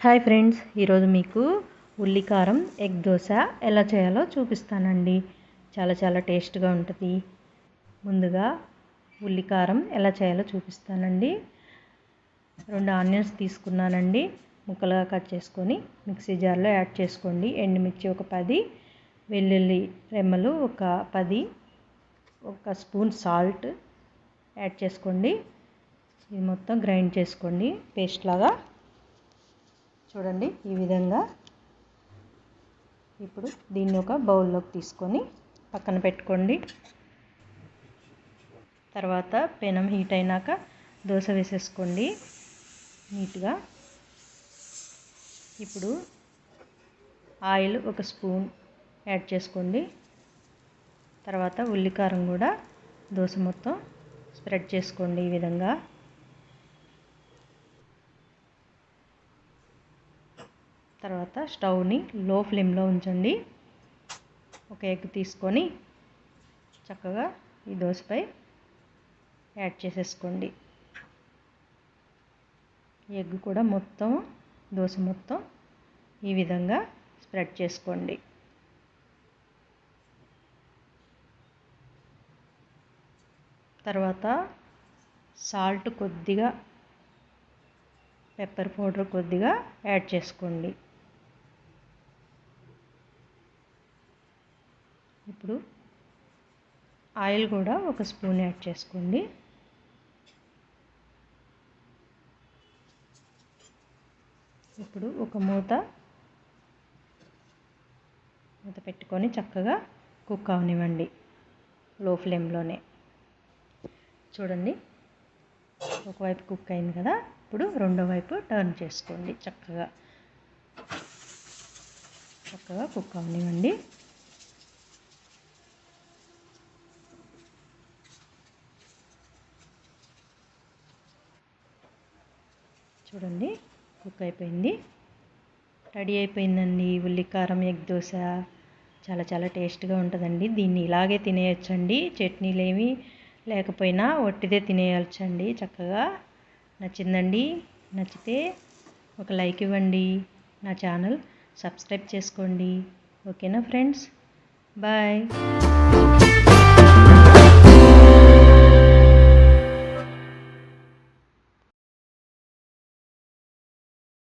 Hi friends, ఈరోజు మీకు ఉల్లి కారం ఎగ్ దోశ ఎలా చేయాలో చూపిస్తానండి. చాలా టేస్ట్గా ఉంటుంది. ముందుగా ఉల్లి కారం ఎలా చేయాలో చూపిస్తానండి. 2 ఆనియన్స్ తీసుకున్నానండి. ముక్కలుగా కట్ చేసుకొని మిక్సీ జార్లో యాడ్ చేసుకోండి. ఎండుమిర్చి ఒక 10, వెల్లుల్లి రెమ్మలు ఒక 10, ఒక స్పూన్ సాల్ట్ యాడ్ చేసుకోండి. ఇది మొత్తం గ్రైండ్ చేసుకోండి పేస్ట్ లాగా. చూడండి ఈ విధంగా. ఇప్పుడు దీన్ని ఒక బౌల్లోకి తీసుకొని పక్కన పెట్టుకోండి. తర్వాత పెనం హీట్ అయినాక దోశ వేసేసుకోండి నీట్గా. ఇప్పుడు ఆయిల్ ఒక స్పూన్ యాడ్ చేసుకోండి. తర్వాత ఉల్లికారం కూడా దోశ మొత్తం స్ప్రెడ్ చేసుకోండి ఈ విధంగా. తర్వాత స్టవ్ని లో ఫ్లేమ్లో ఉంచండి. ఒక ఎగ్ తీసుకొని చక్కగా ఈ దోశపై యాడ్ చేసేసుకోండి. ఎగ్ కూడా మొత్తం దోశ మొత్తం ఈ విధంగా స్ప్రెడ్ చేసుకోండి. తర్వాత సాల్ట్ కొద్దిగా, పెప్పర్ పౌడర్ కొద్దిగా యాడ్ చేసుకోండి. ఇప్పుడు ఆయిల్ కూడా ఒక స్పూన్ యాడ్ చేసుకోండి. ఇప్పుడు ఒక మూత పెట్టుకొని చక్కగా కుక్ అవనివ్వండి లో ఫ్లేమ్లోనే. చూడండి ఒకవైపు కుక్ అయింది కదా. ఇప్పుడు రెండో వైపు టర్న్ చేసుకోండి. చక్కగా కుక్ అవనివ్వండి. చూడండి కుక్ అయిపోయింది. రెడీ అయిపోయిందండి ఉల్లికారం ఎగ్ దోశ. చాలా టేస్ట్గా ఉంటుందండి. దీన్ని ఇలాగే తినేయచ్చండి. చట్నీలు ఏమీ లేకపోయినా ఒట్టిదే తినేయచ్చండి చక్కగా. నచ్చిందండి? నచ్చితే ఒక లైక్ ఇవ్వండి. నా ఛానల్ సబ్స్క్రైబ్ చేసుకోండి. ఓకేనా ఫ్రెండ్స్? బాయ్.